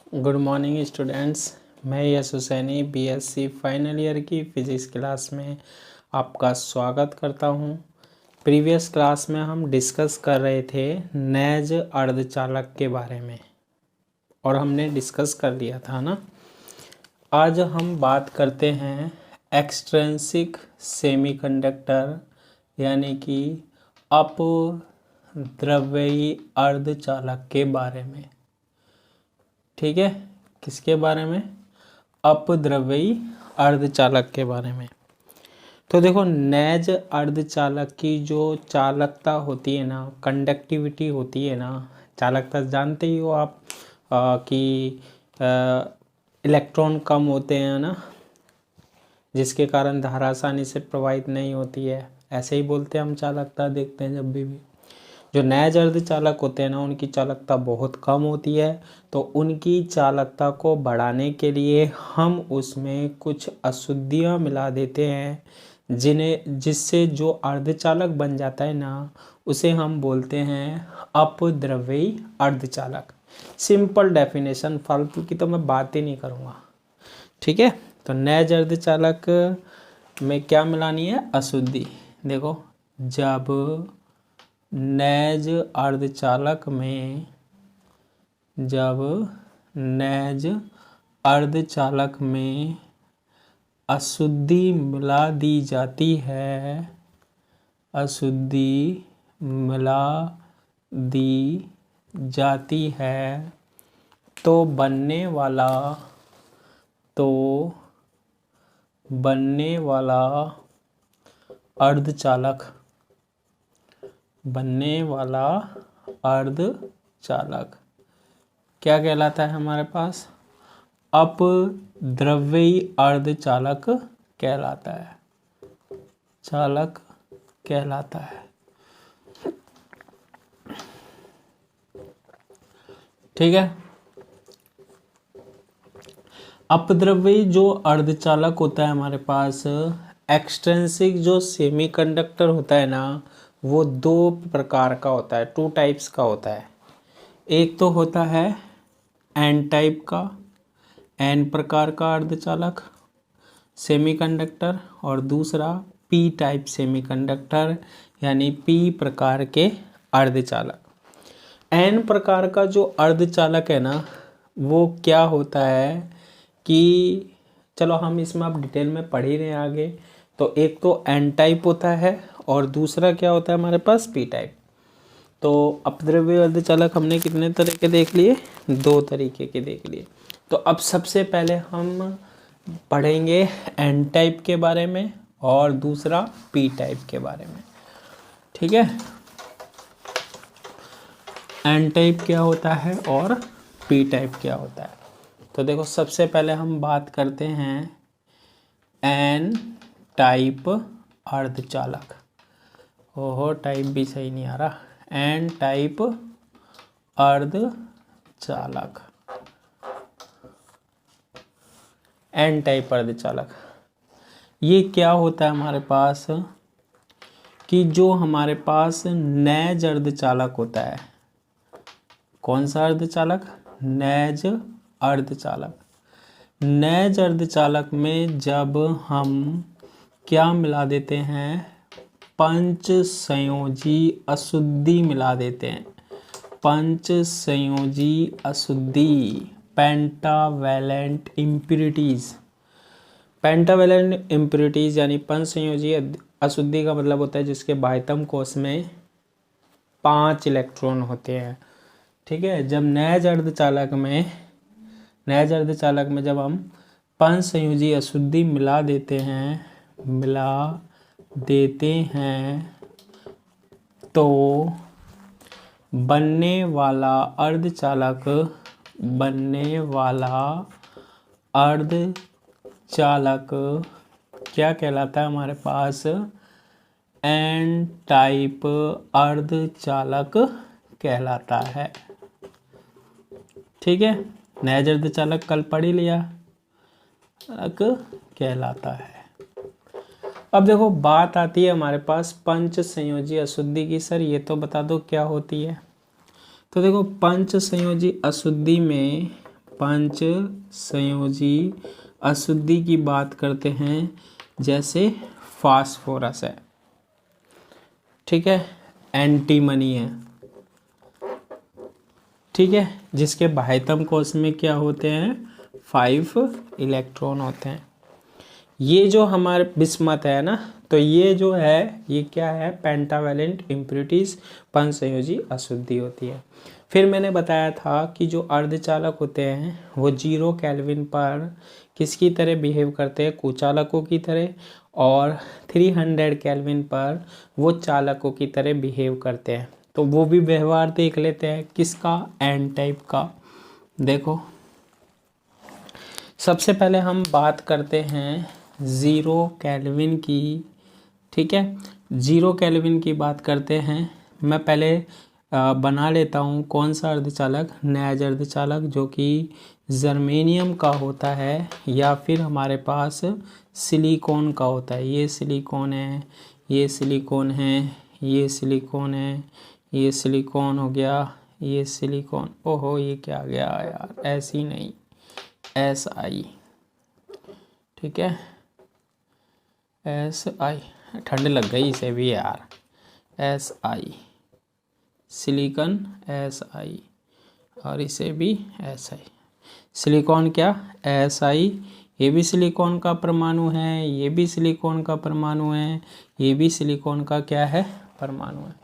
Good morning students. मैं यश Husaini BSc final year की physics class में आपका स्वागत करता हूं। प्रीवियस क्लास में हम डिस्कस कर रहे थे नेज अर्धचालक के बारे में और हमने डिस्कस कर लिया था ना। आज हम बात करते हैं एक्सट्रिंसिक सेमीकंडक्टर यानी कि अपद्रव्यी अर्धचालक के बारे में। ठीक है, किसके बारे में? अपद्रव्यी अर्धचालक के बारे में। तो देखो, नेज अर्धचालक की जो चालकता होती है ना, कंडक्टिविटी होती है ना, चालकता जानते ही हो आप कि इलेक्ट्रॉन कम होते हैं ना, जिसके कारण धारा आसानी से प्रवाहित नहीं होती है। ऐसे ही बोलते हैं हम, चालकता देखते हैं जब भी। जो नेज अर्धचालक होते हैं ना, उनकी चालकता बहुत कम होती है। तो उनकी चालकता को बढ़ाने के लिए हम उसमें कुछ अशुद्धियाँ मिला देते हैं, जिससे जो अर्धचालक बन जाता है ना, उसे हम बोलते हैं अपद्रव्यी अर्धचालक। सिंपल डेफिनेशन, फालतू की तो मैं बात ही नहीं करूँगा। ठीक है, तो नेज अर्धचालक में क्या मिलानी है? अशुद्धि। देखो, जब नेज अर्धचालक में अशुद्धि मिला दी जाती है, तो बनने वाला अर्धचालक क्या कहलाता है? हमारे पास अपद्रव्यी अर्धचालक कहलाता है। ठीक है, अपद्रव्यी जो अर्धचालक होता है हमारे पास, एक्सट्रिंसिक जो सेमीकंडक्टर होता है ना, वो दो प्रकार का होता है, 2 टाइप्स का होता है। एक तो होता है एन टाइप का, एन प्रकार का अर्धचालक सेमीकंडक्टर, और दूसरा पी टाइप सेमीकंडक्टर यानी पी प्रकार के अर्धचालक। एन प्रकार का जो अर्धचालक है ना, वो क्या होता है कि चलो हम इसमें अब डिटेल में पढ़ ही रहे हैं आगे। तो एक तो एन टाइप होता है और दूसरा क्या होता है हमारे पास? P type. तो अपद्रव्यी अर्धचालक हमने कितने तरह के देख लिए? 2 तरीके के देख लिए। तो अब सबसे पहले हम पढ़ेंगे एन टाइप के बारे में और दूसरा पी टाइप के बारे में। ठीक है, एन टाइप क्या होता है और पी टाइप क्या होता है। तो देखो, सबसे पहले हम बात करते हैं एन टाइप अर्धचालक। ओहो, टाइप भी सही नहीं आ रहा। एन टाइप अर्धचालक, एन टाइप अर्धचालक ये क्या होता है हमारे पास? कि जो हमारे पास नेज अर्धचालक होता है, कौन सा अर्धचालक? नेज अर्धचालक। नेज अर्धचालक में जब हम क्या मिला देते हैं? पंच संयोजी अशुद्धि मिला देते हैं। पंच संयोजी अशुद्धि, पेंटावैलेंट इम्प्यूरिटीज। पेंटावैलेंट इम्प्यूरिटीज यानी पंच संयोजी अशुद्धि का मतलब होता है जिसके बाह्यतम कोश में 5 इलेक्ट्रॉन होते हैं। ठीक है, जब नेज अर्धचालक में जब हम पंच संयोजी अशुद्धि मिला देते हैं तो बनने वाला अर्धचालक क्या कहलाता है हमारे पास? एन टाइप अर्धचालक कहलाता है। ठीक है, नेज अर्धचालक कल पढ़ ही लिया, कहलाता है। अब देखो, बात आती है हमारे पास पंच संयोजी अशुद्धि की। सर ये तो बता दो क्या होती है। तो देखो, पंच संयोजी अशुद्धि में पंच संयोजी अशुद्धि की बात करते हैं, जैसे फास्फोरस है, ठीक है, एंटीमनी है, ठीक है, जिसके बाह्यतम कोश में क्या होते हैं 5 इलेक्ट्रॉन होते हैं। ये जो हमारे बिस्मथ है ना, तो ये जो है ये क्या है पेंटावेलेंट इम्प्योरिटीज, पंच संयोजी अशुद्धि होती है। फिर मैंने बताया था कि जो अर्धचालक होते हैं वो 0 केल्विन पर किसकी तरह बिहेव करते हैं, कुचालकों की तरह, और 300 केल्विन पर वो चालकों की तरह बिहेव करते हैं। तो वो भी व्यवहार देख लेते हैं, किसका, एन टाइप का। देखो सबसे पहले हम बात करते हैं 0 केल्विन की, ठीक है, 0 केल्विन की बात करते हैं। मैं पहले बना लेता हूँ कौन सा अर्धचालक, नैज अर्धचालक, जो कि जर्मेनियम का होता है या फिर हमारे पास सिलिकॉन का होता है। ये सिलिकॉन है, ये सिलिकॉन है, ये सिलिकॉन है, ये सिलिकॉन हो गया, ये सिलिकॉन, ओहो ये क्या आ गया यार, ऐसी नहीं, SI, ठीक है, SI, ठंड लग गई इसे भी यार, SI सिलिकॉन SI, और इसे भी SI, सिलिकॉन क्या SI, ये भी सिलिकॉन का परमाणु है, ये भी सिलिकॉन का परमाणु है, ये भी सिलिकॉन का क्या है परमाणु है।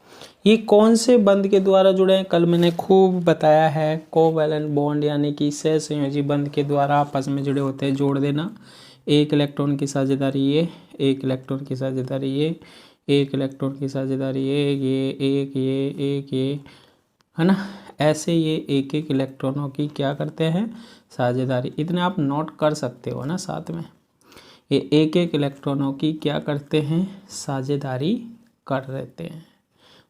ये कौन से बंध के द्वारा जुड़े हैं, कल मैंने खूब बताया है, कोवैलेंट बॉन्ड यानी कि सहसंयोजी बंध के द्वारा आपस में जुड़े होते हैं, जोड़ देना। एक इलेक्ट्रॉन की साझेदारी ये, एक इलेक्ट्रॉन की साझेदारी ये, एक इलेक्ट्रॉन की साझेदारी ये, है ना, ऐसे ये एक एक इलेक्ट्रॉनों की क्या करते हैं साझेदारी। इतने आप नोट कर सकते हो ना साथ में, ये एक एक इलेक्ट्रॉनों की क्या करते हैं साझेदारी कर रहते हैं।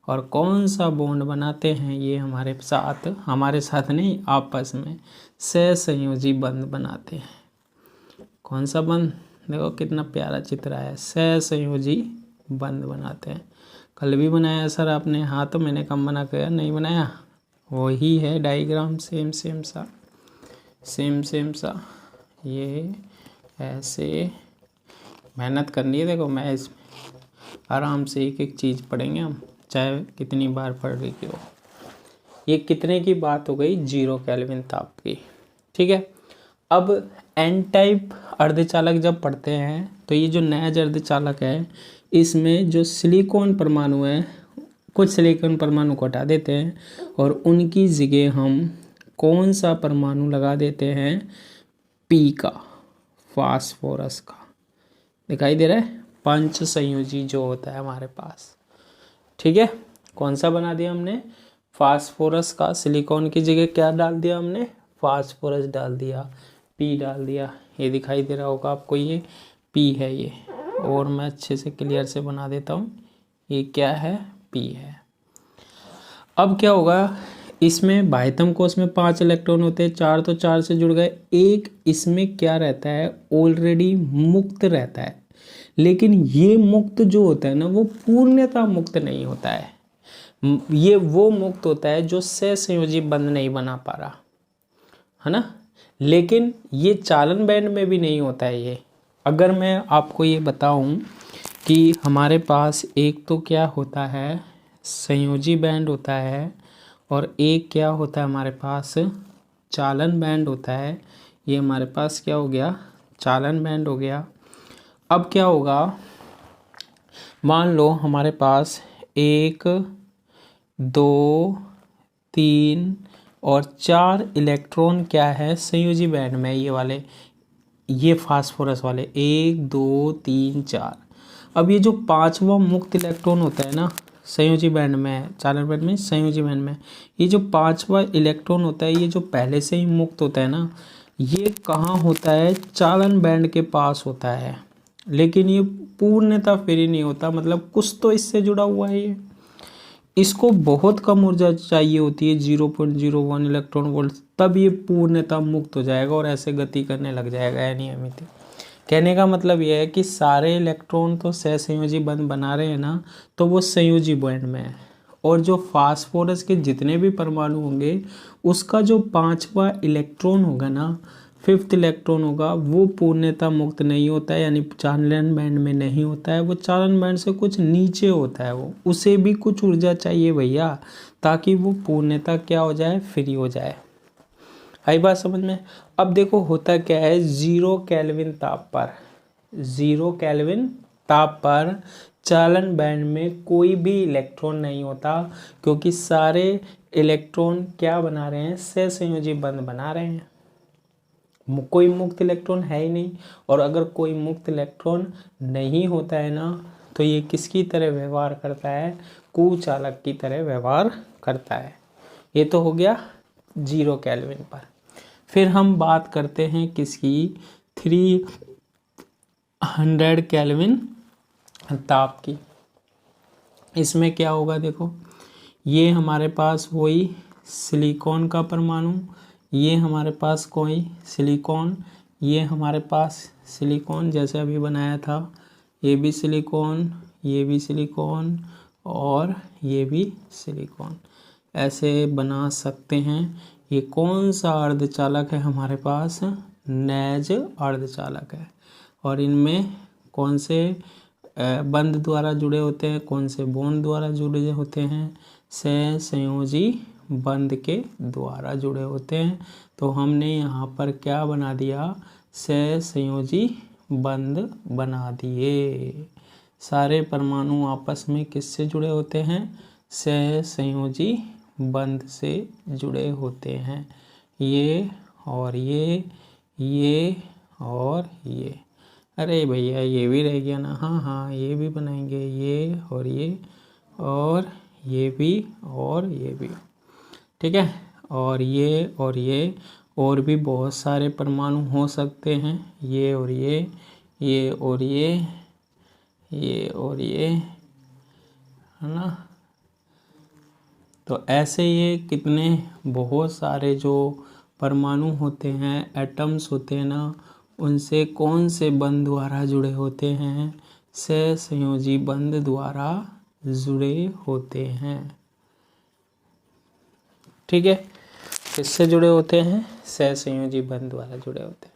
और कौन सा बॉन्ड बनाते हैं ये हमारे साथ नहीं, आपस में सहसंयोजी बंध बनाते हैं। कौन सा बंध, देखो कितना प्यारा चित्र है, सहसंयोजी बंध बनाते हैं। कल भी बनाया सर आपने, हाँ तो मैंने कम बना कर नहीं बनाया, वही है डायग्राम, सेम सा, ये ऐसे मेहनत करनी है। देखो मैं इसमें आराम से एक एक चीज़ पढ़ेंगे हम, चाहे कितनी बार पढ़ रही हो। ये कितने की बात हो गई, 0 केल्विन ताप की, ठीक है। अब एन टाइप अर्धचालक जब पढ़ते हैं तो ये जो नैज अर्धचालक है, इसमें जो सिलिकॉन परमाणु है, कुछ सिलिकॉन परमाणु को हटा देते हैं और उनकी जगह हम कौन सा परमाणु लगा देते हैं, P का, फास्फोरस का, दिखाई दे रहा है, पंच संयोजी जो होता है हमारे पास, ठीक है। कौन सा बना दिया हमने, फास्फोरस का, सिलिकॉन की जगह क्या डाल दिया हमने, फास्फोरस डाल दिया, P डाल दिया। ये दिखाई दे रहा होगा आपको, ये P है ये, और मैं अच्छे से क्लियर से बना देता हूँ, ये क्या है P है। अब क्या होगा, इसमें बाह्यतम कोश में 5 इलेक्ट्रॉन होते हैं, 4 तो 4 से जुड़ गए, एक इसमें क्या रहता है ऑलरेडी मुक्त रहता है, लेकिन ये मुक्त जो होता है ना वो पूर्णतः मुक्त नहीं होता है, ये वो मुक्त होता है जो सहसंयोजी बंध नहीं बना पा रहा है ना, लेकिन ये चालन बैंड में भी नहीं होता है ये। अगर मैं आपको ये बताऊं कि हमारे पास एक तो क्या होता है संयोजी बैंड होता है, और एक क्या होता है हमारे पास चालन बैंड होता है, ये हमारे पास क्या हो गया चालन बैंड हो गया। अब क्या होगा, मान लो हमारे पास 1 2 3 और 4 इलेक्ट्रॉन क्या है संयोजी बैंड में, ये वाले, ये फास्फोरस वाले 1 2 3 4। अब ये जो 5वां मुक्त इलेक्ट्रॉन होता है ना संयोजी बैंड में, चालन बैंड में, संयोजी बैंड में, ये जो 5वां इलेक्ट्रॉन होता है, ये जो पहले से ही मुक्त होता है ना, ये कहाँ होता है चालन बैंड के पास होता है, लेकिन ये पूर्णतः फ्री नहीं होता, मतलब कुछ तो इससे जुड़ा हुआ है ये, इसको बहुत कम ऊर्जा चाहिए होती है 0.01 इलेक्ट्रॉन वोल्ट, तब ये पूर्णतः मुक्त हो जाएगा और ऐसे गति करने लग जाएगा अनियमित। कहने का मतलब यह है कि सारे इलेक्ट्रॉन तो सहसंयोजी बंध बना रहे हैं ना, तो वो संयोजी बैंड में है, और जो फास्फोरस के जितने भी परमाणु होंगे उसका जो 5वां इलेक्ट्रॉन होगा ना, 5th इलेक्ट्रॉन होगा, वो पूर्णतः मुक्त नहीं होता है, यानी चालन बैंड में नहीं होता है, वो चालन बैंड से कुछ नीचे होता है। वो उसे भी कुछ ऊर्जा चाहिए भैया, ताकि वो पूर्णतः क्या हो जाए, फ्री हो जाए। आई बात समझ में। अब देखो होता क्या है, 0 केल्विन ताप पर, 0 केल्विन ताप पर चालन बैंड में कोई भी इलेक्ट्रॉन नहीं होता, क्योंकि सारे इलेक्ट्रॉन क्या बना रहे हैं, सहसंयोजी बंध बना रहे हैं। कोई मुक्त इलेक्ट्रॉन है ही नहीं, और अगर कोई मुक्त इलेक्ट्रॉन नहीं होता है ना, तो ये किसकी तरह व्यवहार करता है, कुचालक की तरह व्यवहार करता है। ये तो हो गया 0 केल्विन पर। फिर हम बात करते हैं किसकी, 300 केल्विन ताप की। इसमें क्या होगा, देखो ये हमारे पास वही सिलिकॉन का परमाणु, ये हमारे पास कोई सिलिकॉन, ये हमारे पास सिलिकॉन जैसे अभी बनाया था, ये भी सिलिकॉन, ये भी सिलिकॉन, और ये भी सिलिकॉन, ऐसे बना सकते हैं। ये कौन सा अर्धचालक है हमारे पास, नेज अर्धचालक है। और इनमें कौन से बंध द्वारा जुड़े होते हैं, कौन से बॉन्ड द्वारा जुड़े होते हैं, सहसंयोजी बंध के द्वारा जुड़े होते हैं। तो हमने यहाँ पर क्या बना दिया, सहसंयोजी बंध बना दिए। सारे परमाणु आपस में किससे जुड़े होते हैं, सहसंयोजी बंध से जुड़े होते हैं। ये और ये और ये, अरे भैया ये भी रह गया ना, हाँ हाँ ये भी बनाएंगे, ये और ये भी और ये भी, ठीक है। और ये और भी बहुत सारे परमाणु हो सकते हैं, ये और ये और ये और ये, है ना। तो ऐसे ये कितने बहुत सारे जो परमाणु होते हैं, एटम्स होते हैं ना, उनसे कौन से बंध द्वारा जुड़े होते हैं, सहसंयोजी बंध द्वारा जुड़े होते हैं, ठीक है। किससे जुड़े होते हैं, सहसंयोजी बंध द्वारा जुड़े होते हैं।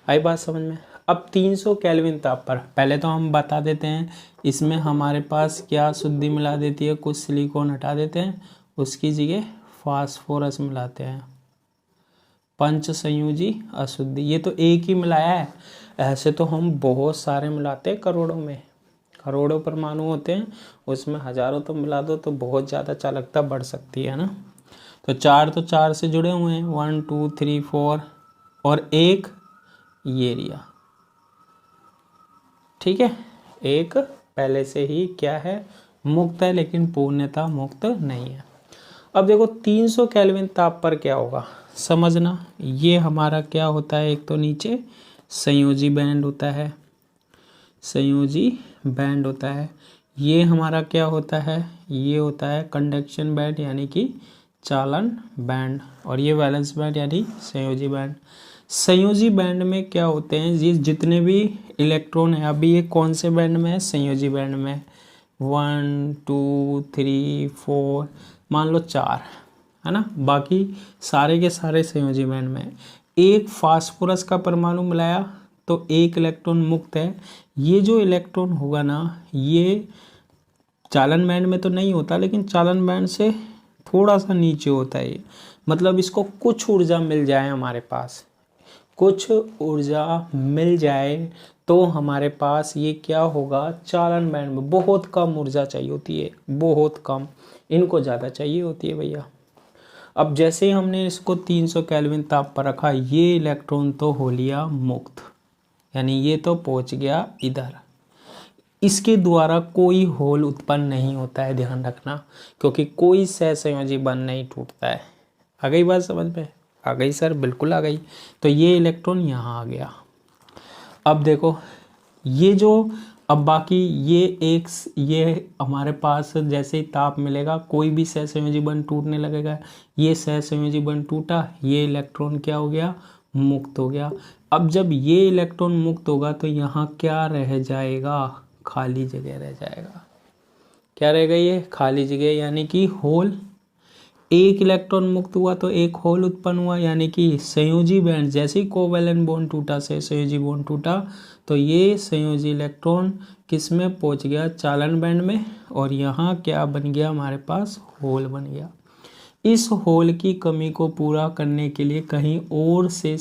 आई बात समझ में। अब 300 केल्विन ताप पर पहले तो हम बता देते हैं, इसमें हमारे पास क्या शुद्धि मिला देती है, कुछ सिलिकॉन हटा देते हैं, उसकी जगह फास्फोरस मिलाते हैं, पंच संयोजी अशुद्धि। ये तो एक ही मिलाया है, ऐसे तो हम बहुत सारे मिलाते हैं, करोड़ों में, करोड़ों परमाणु होते हैं, उसमें हजारों तो मिला दो तो बहुत ज़्यादा चालकता बढ़ सकती है ना। तो 4 से जुड़े हुए हैं, 1 2 3 4, और एक ये रिया, ठीक है। एक पहले से ही क्या है, मुक्त है, लेकिन पूर्णतः मुक्त नहीं है। अब देखो 300 केल्विन ताप पर क्या होगा, समझना। ये हमारा क्या होता है, एक तो नीचे संयोजी बैंड होता है, संयोजी बैंड होता है। ये हमारा क्या होता है, ये होता है कंडक्शन बैंड यानी कि चालन बैंड, और ये वैलेंस बैंड यानी संयोजी बैंड। संयोजी बैंड में क्या होते हैं, ये जितने भी इलेक्ट्रॉन है, अभी ये कौन से बैंड में है, संयोजी बैंड में, 1 2 3 4, मान लो 4 है ना, बाकी सारे के सारे संयोजी बैंड में। एक फास्फोरस का परमाणु मिलाया तो एक इलेक्ट्रॉन मुक्त है। ये जो इलेक्ट्रॉन होगा ना, ये चालन बैंड में तो नहीं होता, लेकिन चालन बैंड से थोड़ा सा नीचे होता है। मतलब इसको कुछ ऊर्जा मिल जाए, हमारे पास कुछ ऊर्जा मिल जाए तो हमारे पास ये क्या होगा, चालन बैंड में बहुत कम ऊर्जा चाहिए होती है, बहुत कम, इनको ज़्यादा चाहिए होती है भैया। अब जैसे ही हमने इसको 300 केल्विन ताप पर रखा, ये इलेक्ट्रॉन तो हो लिया मुक्त, यानी ये तो पहुंच गया इधर। इसके द्वारा कोई होल उत्पन्न नहीं होता है, ध्यान रखना, क्योंकि कोई सहसंयोजी बंध नहीं टूटता है। आ गई बात समझ में, आ गई सर, बिल्कुल आ गई। तो ये इलेक्ट्रॉन यहाँ आ गया। अब देखो ये जो, अब बाकी ये हमारे पास जैसे ही ताप मिलेगा, कोई भी सहसंयोजी बंध टूटने लगेगा। ये सहसंयोजी बंध टूटा, ये इलेक्ट्रॉन क्या हो गया, मुक्त हो गया। अब जब ये इलेक्ट्रॉन मुक्त होगा तो यहाँ क्या रह जाएगा, खाली जगह रह जाएगा। क्या रहेगा, ये खाली जगह, यानी कि होल। एक इलेक्ट्रॉन मुक्त हुआ तो एक होल उत्पन्न हुआ, यानी कि संयोजी बैंड, जैसे ही कोवैलेंट बॉन्ड टूटा से संयोजी बॉन्ड टूटा तो ये संयोजी इलेक्ट्रॉन किस में पहुंच गया, चालन बैंड में, और यहाँ क्या बन गया हमारे पास, होल बन गया। इस होल की कमी को पूरा करने के लिए कहीं और से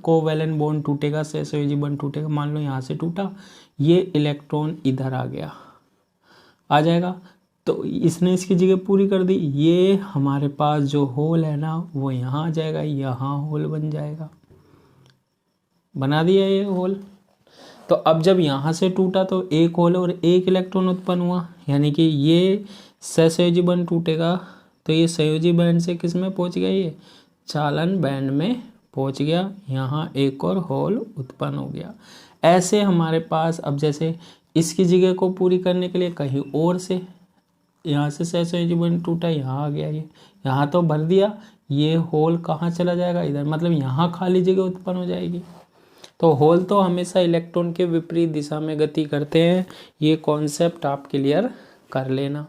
कोवैलेंट बॉन्ड टूटेगा, सहसंयोजी बॉन्ड टूटेगा, मान लो यहाँ से टूटा, ये इलेक्ट्रॉन इधर आ गया, आ जाएगा, तो इसने इसकी जगह पूरी कर दी। ये हमारे पास जो होल है ना वो यहाँ आ जाएगा, यहाँ होल बन जाएगा, बना दिया ये होल। तो अब जब यहाँ से टूटा तो एक होल और एक इलेक्ट्रॉन उत्पन्न हुआ, यानी कि ये सहसंयोजी बॉन्ड टूटेगा तो ये संयोजी बैंड से किस में पहुँच गया, ये चालन बैंड में पहुँच गया, यहाँ एक और होल उत्पन्न हो गया। ऐसे हमारे पास अब जैसे इसकी जगह को पूरी करने के लिए कहीं और से, यहाँ से सहसंयोजी बॉन्ड टूटा, यहाँ आ गया, ये यहाँ तो भर दिया, ये होल कहाँ चला जाएगा, इधर, मतलब यहाँ खाली जगह उत्पन्न हो जाएगी। तो होल तो हमेशा इलेक्ट्रॉन के विपरीत दिशा में गति करते हैं, ये कॉन्सेप्ट आप क्लियर कर लेना,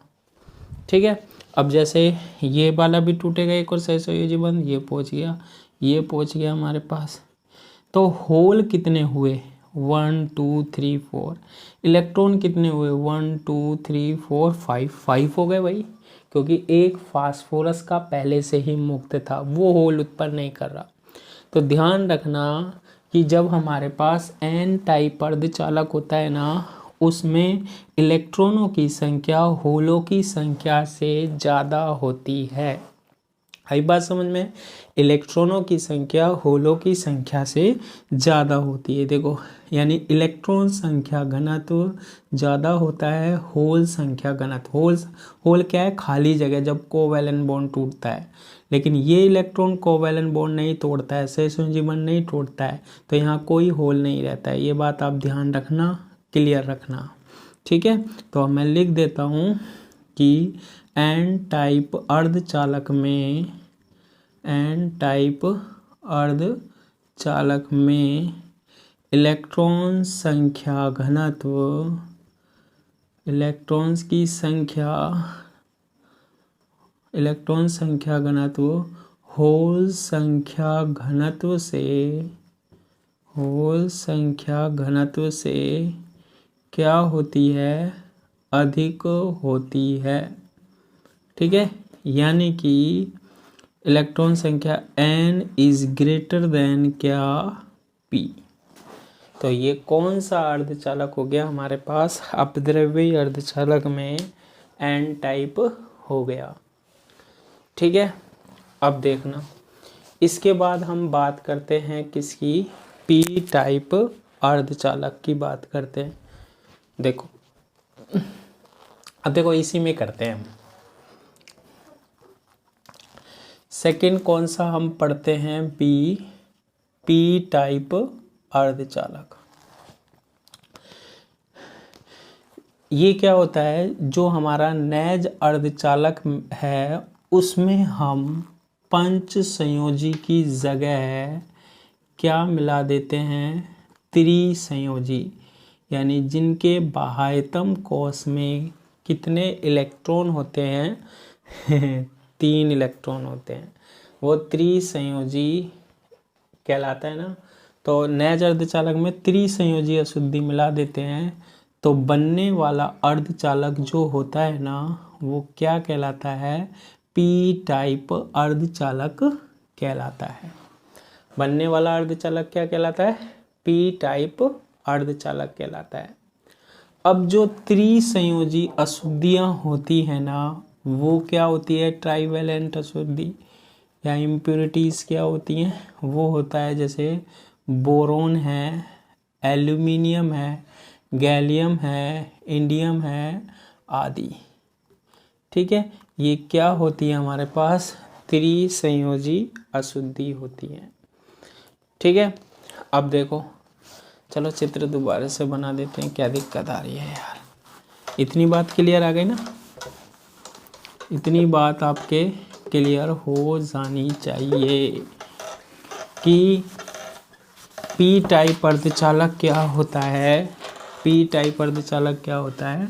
ठीक है। अब जैसे ये वाला भी टूटेगा एक और सहसंयोजी बंध, ये पहुंच गया, ये पहुंच गया हमारे पास। तो होल कितने हुए, 1 2 3 4, इलेक्ट्रॉन कितने हुए, 1 2 3 4 5 हो गए भाई, क्योंकि एक फास्फोरस का पहले से ही मुक्त था, वो होल उत्पन्न नहीं कर रहा। तो ध्यान रखना कि जब हमारे पास एन टाइप अर्धचालक होता है ना, उसमें इलेक्ट्रॉनों की संख्या होलों की संख्या से ज़्यादा होती है। आई बात समझ में, इलेक्ट्रॉनों की संख्या होलों की संख्या से ज़्यादा होती है। देखो, यानी इलेक्ट्रॉन संख्या घनत्व ज़्यादा होता है होल संख्या घनत्व। होल क्या है, खाली जगह जब कोवैलेंट बॉन्ड टूटता है, लेकिन ये इलेक्ट्रॉन कोवैलेंट बॉन्ड नहीं तोड़ता है, सहसंयोजी बॉन्ड नहीं तोड़ता है, तो यहाँ कोई होल नहीं रहता है। ये बात आप ध्यान रखना, क्लियर रखना, ठीक है। तो मैं लिख देता हूँ कि एन टाइप अर्धचालक में इलेक्ट्रॉन संख्या घनत्व होल संख्या घनत्व से क्या होती है, अधिक होती है, ठीक है। यानी कि इलेक्ट्रॉन संख्या n इज ग्रेटर देन क्या, p। तो ये कौन सा अर्धचालक हो गया हमारे पास, अपद्रव्यी अर्धचालक में n टाइप हो गया, ठीक है। अब देखना, इसके बाद हम बात करते हैं किसकी, p टाइप अर्धचालक की बात करते हैं। देखो, अब देखो इसी में करते हैं हम। सेकंड कौन सा हम पढ़ते हैं, पी टाइप अर्धचालक। ये क्या होता है, जो हमारा नैज अर्धचालक है उसमें हम पंच संयोजी की जगह क्या मिला देते हैं, त्रिसंयोजी, यानी जिनके बाह्यतम कोश में कितने इलेक्ट्रॉन होते हैं 3 इलेक्ट्रॉन होते हैं, वो त्रिसंयोजी कहलाता है ना। तो नैज अर्धचालक में त्रिसंयोजी अशुद्धि मिला देते हैं, तो बनने वाला अर्धचालक जो होता है ना वो क्या कहलाता है, पी टाइप अर्धचालक कहलाता है। बनने वाला अर्धचालक क्या कहलाता है, पी टाइप अर्धचालक कहलाता है। अब जो त्रिसंयोजी अशुद्धियाँ होती हैं ना वो क्या होती है, ट्राइवेलेंट अशुद्धि या इम्प्योरिटीज़ क्या होती हैं, वो होता है जैसे बोरोन है, एल्यूमिनियम है, गैलियम है, इंडियम है आदि, ठीक है। ये क्या होती है हमारे पास, त्रिसंयोजी अशुद्धि होती है, ठीक है। अब देखो, चलो चित्र दोबारा से बना देते हैं, क्या दिक्कत आ रही है यार। इतनी बात क्लियर आ गई ना, इतनी बात आपके क्लियर हो जानी चाहिए कि पी टाइप अर्धचालक क्या होता है। पी टाइप अर्धचालक क्या होता है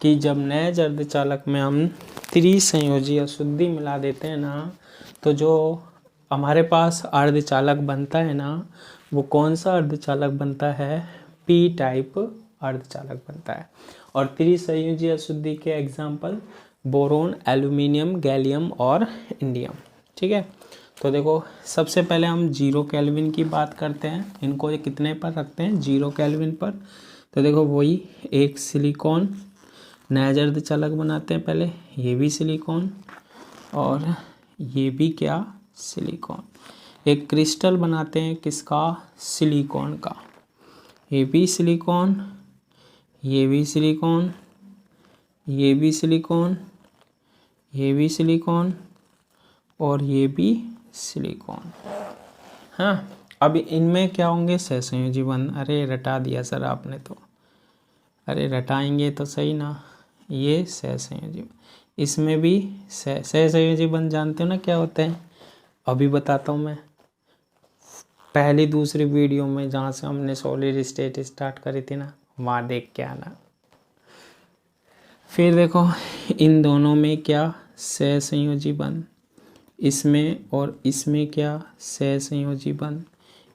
कि जब नैज अर्धचालक में हम त्रिसंयोजी अशुद्धि मिला देते हैं ना, तो जो हमारे पास अर्धचालक बनता है ना, वो कौन सा अर्धचालक बनता है? पी टाइप अर्धचालक बनता है। और त्रिसंयोजी अशुद्धि के एग्जाम्पल बोरोन, एल्यूमिनियम, गैलियम और इंडियम। ठीक है, तो देखो सबसे पहले हम 0 केल्विन की बात करते हैं। इनको कितने पर रखते हैं? 0 केल्विन पर। तो देखो वही एक सिलिकॉन नया अर्धचालक बनाते हैं पहले, ये भी सिलिकॉन और ये भी क्या? सिलिकॉन। एक क्रिस्टल बनाते हैं किसका? सिलिकॉन का। ये भी सिलिकॉन, ये भी सिलिकॉन, ये भी सिलिकॉन, ये भी सिलिकॉन और ये भी सिलिकॉन। हाँ, अब इनमें क्या होंगे? सहसंयोजी बंध। अरे रटा दिया सर आपने तो, अरे रटाएंगे तो सही ना। ये सहसंयोजी, इसमें भी सहसंयोजी बंध जानते हो ना क्या होते हैं? अभी बताता हूँ मैं, पहली दूसरी वीडियो में जहाँ से हमने सॉलिड स्टेट स्टार्ट करी थी ना, वहाँ देख के आना। फिर देखो इन दोनों में क्या? सहसंयोजी बंध। इसमें और इसमें क्या? सहसंयोजी बंध।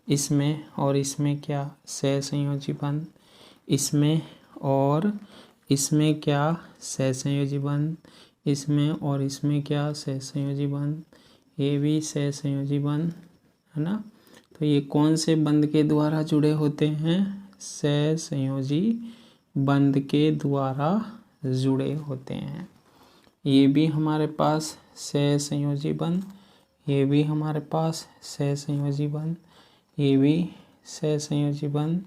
इसमें और इसमें क्या? सहसंयोजी बंध। इसमें और इसमें क्या? सहसंयोजी बंध। इसमें और इसमें क्या? सहसंयोजी बंध। ये भी सहसंयोजी बंध है ना। तो ये कौन से बंध के द्वारा जुड़े होते हैं? सहसंयोजी बंध के द्वारा जुड़े होते हैं। ये भी हमारे पास सहसंयोजी बंध, ये भी हमारे पास सहसंयोजी बंध, ये भी सहसंयोजी बंध,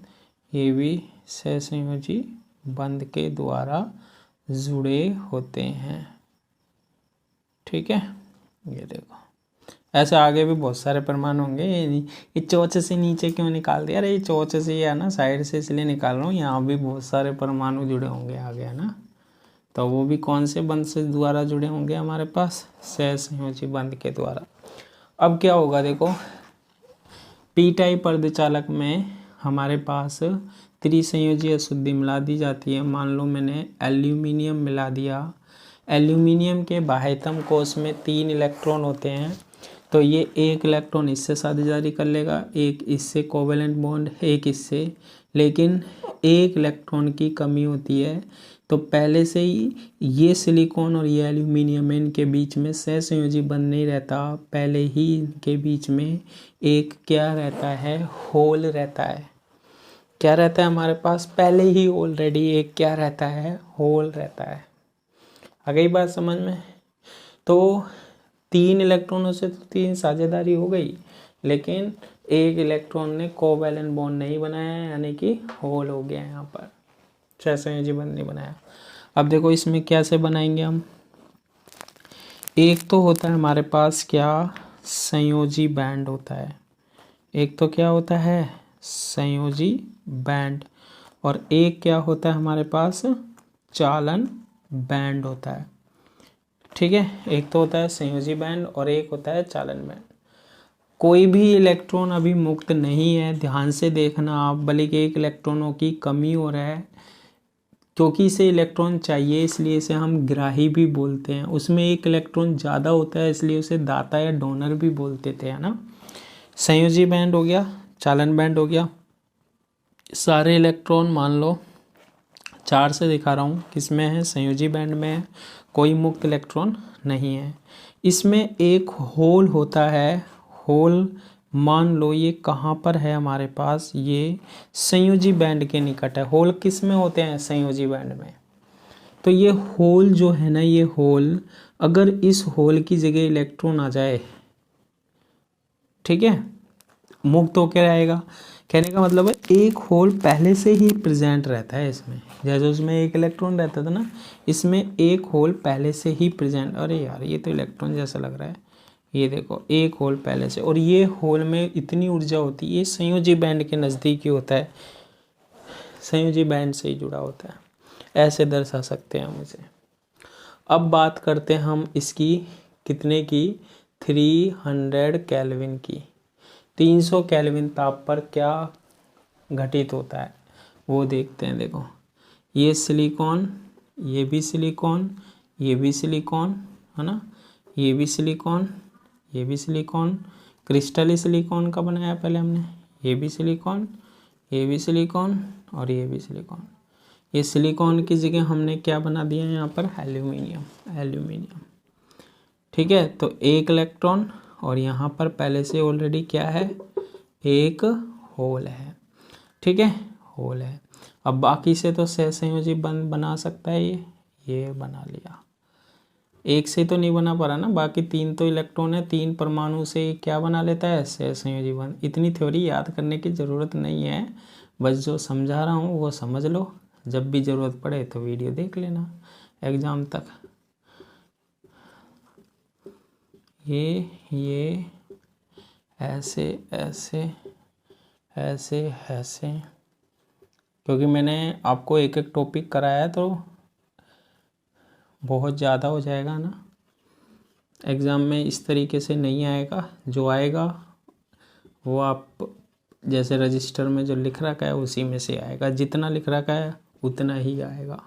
ये भी सहसंयोजी बंध के द्वारा जुड़े होते हैं। ठीक है, ये देखो ऐसे आगे भी बहुत सारे परमाणु होंगे। ये चौथ से नीचे क्यों निकाल दिया? अरे ये चौथ से है ना, साइड से इसलिए निकाल रहा हूँ। यहाँ भी बहुत सारे परमाणु जुड़े होंगे आगे, है ना। तो वो भी कौन से बंध से द्वारा जुड़े होंगे? हमारे पास सहसंयोजी बंध के द्वारा। अब क्या होगा देखो, पी टाइप अर्धचालक में हमारे पास त्रिसंयोजी अशुद्धि मिला दी जाती है। मान लो मैंने एल्यूमिनियम मिला दिया। एल्यूमिनियम के बाह्यतम कोश में 3 इलेक्ट्रॉन होते हैं, तो ये एक इलेक्ट्रॉन इससे साझेदारी कर लेगा, एक इससे कोवेलेंट बॉन्ड, एक इससे। लेकिन एक इलेक्ट्रॉन की कमी होती है, तो पहले से ही ये सिलिकॉन और ये एल्यूमिनियम इनके बीच में सहसंयोजी बंध नहीं रहता। पहले ही इनके बीच में एक क्या रहता है? होल रहता है। क्या रहता है हमारे पास? पहले ही ऑलरेडी एक क्या रहता है? होल रहता है। आ गई बात समझ में? तो 3 इलेक्ट्रॉनों से तो 3 साझेदारी हो गई, लेकिन एक इलेक्ट्रॉन ने कोवैलेंट बॉन्ड नहीं बनाया, यानी कि होल हो गया यहाँ पर, सहसंयोजी बंध नहीं बनाया। अब देखो इसमें कैसे बनाएंगे हम। एक तो होता है हमारे पास क्या? संयोजी बैंड होता है। एक तो क्या होता है? संयोजी बैंड। और एक क्या होता है हमारे पास? चालन बैंड होता है। ठीक है, एक तो होता है संयोजी बैंड और एक होता है चालन बैंड। कोई भी इलेक्ट्रॉन अभी मुक्त नहीं है, ध्यान से देखना आप, बल्कि एक इलेक्ट्रॉनों की कमी हो रहा है, क्योंकि इसे इलेक्ट्रॉन चाहिए इसलिए इसे हम ग्राही भी बोलते हैं। उसमें एक इलेक्ट्रॉन ज़्यादा होता है इसलिए उसे दाता या डोनर भी बोलते थे, है ना। संयोजी बैंड हो गया, चालन बैंड हो गया। सारे इलेक्ट्रॉन मान लो 4 से दिखा रहा हूँ, किसमें है? संयोजी बैंड में है, कोई मुक्त इलेक्ट्रॉन नहीं है। इसमें एक होल होता है। होल मान लो ये कहाँ पर है हमारे पास? ये संयोजी बैंड के निकट है। होल किस में होते हैं? संयोजी बैंड में। तो ये होल जो है ना, ये होल, अगर इस होल की जगह इलेक्ट्रॉन आ जाए, ठीक है, मुक्त होकर रहेगा। कहने का मतलब है एक होल पहले से ही प्रेजेंट रहता है इसमें। जैसे उसमें एक इलेक्ट्रॉन रहता था ना, इसमें एक होल पहले से ही प्रेजेंट। अरे यार ये तो इलेक्ट्रॉन जैसा लग रहा है। ये देखो एक होल पहले से, और ये होल में इतनी ऊर्जा होती है, ये संयोजी बैंड के नज़दीक ही होता है, संयोजी बैंड से ही जुड़ा होता है। ऐसे दर्शा सकते हैं हम इसे। अब बात करते हैं हम इसकी कितने की? 300 केल्विन की। 300 केल्विन ताप पर क्या घटित होता है वो देखते हैं। देखो ये सिलिकॉन, ये भी सिलिकॉन, ये भी सिलिकॉन है ना, ये भी सिलिकॉन, ये भी सिलिकॉन, क्रिस्टल ही सिलिकॉन का बनाया पहले हमने, ये भी सिलिकॉन, ये भी सिलिकॉन और ये भी सिलिकॉन। ये सिलिकॉन की जगह हमने क्या बना दिया है यहाँ पर, एल्यूमिनियम, एल्यूमिनियम। ठीक है, तो एक इलेक्ट्रॉन और यहाँ पर पहले से ऑलरेडी क्या है, एक होल है। ठीक है, होल है। अब बाकी से तो सहसंयोजी बना सकता है, ये बना लिया। एक से तो नहीं बना पा रहा ना, बाकी 3 तो इलेक्ट्रॉन है, 3 परमाणु से क्या बना लेता है, सहसंयोजी बंध। इतनी थ्योरी याद करने की ज़रूरत नहीं है, बस जो समझा रहा हूँ वो समझ लो, जब भी ज़रूरत पड़े तो वीडियो देख लेना एग्ज़ाम तक। ये ऐसे ऐसे ऐसे ऐसे, क्योंकि मैंने आपको एक एक टॉपिक कराया है तो बहुत ज़्यादा हो जाएगा ना, एग्ज़ाम में इस तरीके से नहीं आएगा। जो आएगा वो आप जैसे रजिस्टर में जो लिख रखा है उसी में से आएगा, जितना लिख रखा है उतना ही आएगा,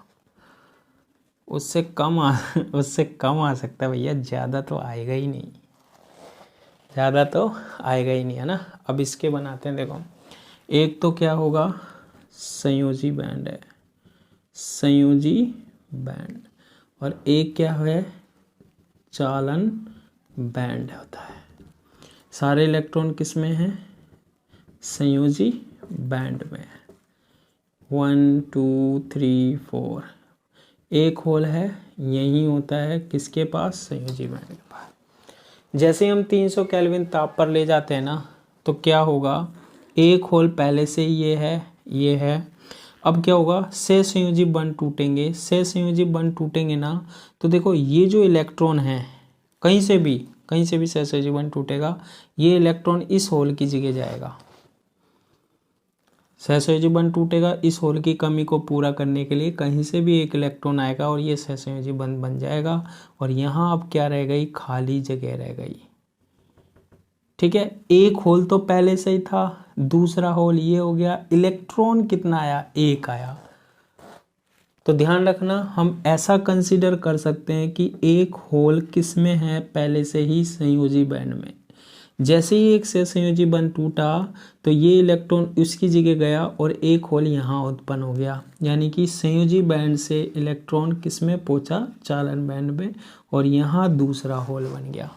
उससे कम आ सकता है भैया, ज़्यादा तो आएगा ही नहीं, ज़्यादा तो आएगा ही नहीं, है ना। अब इसके बनाते हैं, देखो एक तो क्या होगा, संयोजी बैंड है, संयोजी बैंड, और एक क्या है, चालन बैंड होता है। सारे इलेक्ट्रॉन किस में हैं, संयोजी बैंड में है। 1 2 3 4, एक होल है, यही होता है किसके पास, संयोजी बैंड के पास। जैसे हम 300 केल्विन ताप पर ले जाते हैं ना, तो क्या होगा, एक होल पहले से ये है, ये है। अब क्या होगा, सहसंयोजी बंध टूटेंगे, सहसंयोजी बंध टूटेंगे ना, तो देखो ये जो इलेक्ट्रॉन है, कहीं से भी सहसंयोजी बंध टूटेगा, ये इलेक्ट्रॉन इस होल की जगह जाएगा। सहसंयोजी बंध टूटेगा, इस होल की कमी को पूरा करने के लिए कहीं से भी एक इलेक्ट्रॉन आएगा और ये सहसंयोजी बंध बन जाएगा, और यहाँ अब क्या रह गई, खाली जगह रह गई। ठीक है, एक होल तो पहले से ही था, दूसरा होल ये हो गया, इलेक्ट्रॉन कितना आया, एक आया। तो ध्यान रखना, हम ऐसा कंसीडर कर सकते हैं कि एक होल किस में है, पहले से ही संयोजी बैंड में। जैसे ही एक से संयोजी बंध टूटा तो ये इलेक्ट्रॉन उसकी जगह गया और एक होल यहाँ उत्पन्न हो गया, यानी कि संयोजी बैंड से इलेक्ट्रॉन किस में पहुंचा, चालन बैंड में, और यहाँ दूसरा होल बन गया।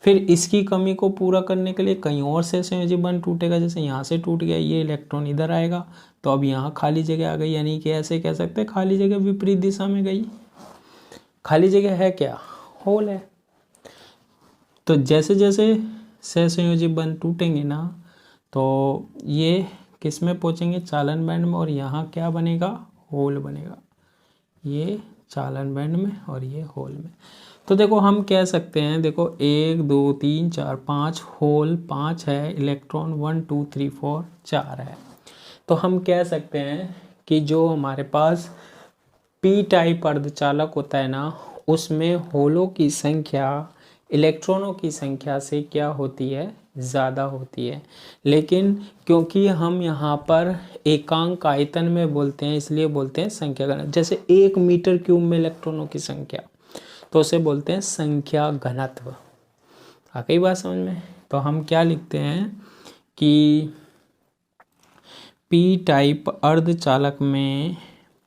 फिर इसकी कमी को पूरा करने के लिए कहीं और से संयोजी बंध टूटेगा, जैसे यहाँ से टूट गया, ये इलेक्ट्रॉन इधर आएगा, तो अब यहाँ खाली जगह आ गई, यानी कि ऐसे कह सकते हैं खाली जगह विपरीत दिशा में गई। खाली जगह है क्या, होल है। तो जैसे जैसे सहसंयोजी बंध टूटेंगे ना, तो ये किस में पहुँचेंगे, चालन बैंड में, और यहाँ क्या बनेगा, होल बनेगा, ये चालन बैंड में और ये होल में। तो देखो हम कह सकते हैं, देखो 1 2 3 4 5 होल, 5 है, इलेक्ट्रॉन 1 2 3 4 4 है। तो हम कह सकते हैं कि जो हमारे पास पी टाइप अर्धचालक होता है ना, उसमें होलों की संख्या इलेक्ट्रॉनों की संख्या से क्या होती है, ज़्यादा होती है। लेकिन क्योंकि हम यहाँ पर एकांक आयतन में बोलते हैं, इसलिए बोलते हैं संख्या घनत्व। जैसे 1 मीटर क्यूब में इलेक्ट्रॉनों की संख्या, तो उसे बोलते हैं संख्या घनत्व। आ गई बात समझ में। तो हम क्या लिखते हैं कि पी टाइप अर्धचालक में,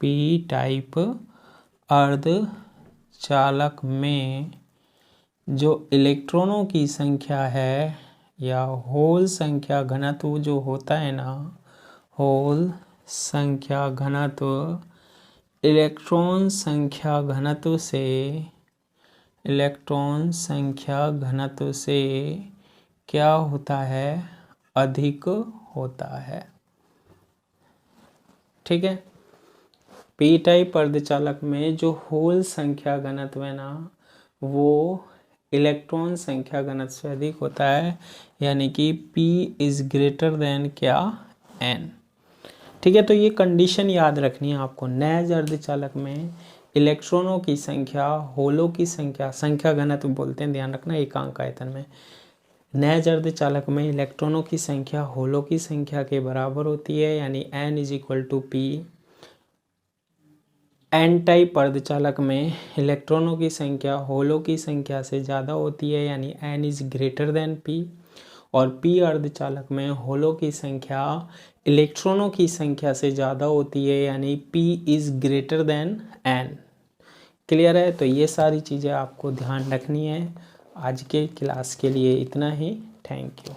पी टाइप अर्धचालक में जो इलेक्ट्रॉनों की संख्या है, या होल संख्या घनत्व जो होता है ना, होल संख्या घनत्व इलेक्ट्रॉन संख्या घनत्व से, इलेक्ट्रॉन संख्या घनत्व से क्या होता है, अधिक होता है। ठीक है, पी टाइप अर्धचालक में जो होल संख्या घनत्व है ना, वो इलेक्ट्रॉन संख्या घनत्व से अधिक होता है, यानी कि P इज ग्रेटर देन क्या, N। ठीक है, तो ये कंडीशन याद रखनी है आपको। नैज अर्धचालक में इलेक्ट्रॉनों की संख्या होलों की संख्या, संख्या घनत्व बोलते हैं, ध्यान रखना, एकांक आयतन में। नैज अर्धचालक में इलेक्ट्रॉनों की संख्या होलों की संख्या के बराबर होती है, यानी N = P। एन टाइप अर्धचालक में इलेक्ट्रॉनों की संख्या होलों की संख्या से ज़्यादा होती है, यानी N is greater than P. और पी अर्धचालक में होलों की संख्या इलेक्ट्रॉनों की संख्या से ज़्यादा होती है, यानी P is greater than N. Clear है? तो ये सारी चीज़ें आपको ध्यान रखनी है। आज के क्लास के लिए इतना ही। Thank you.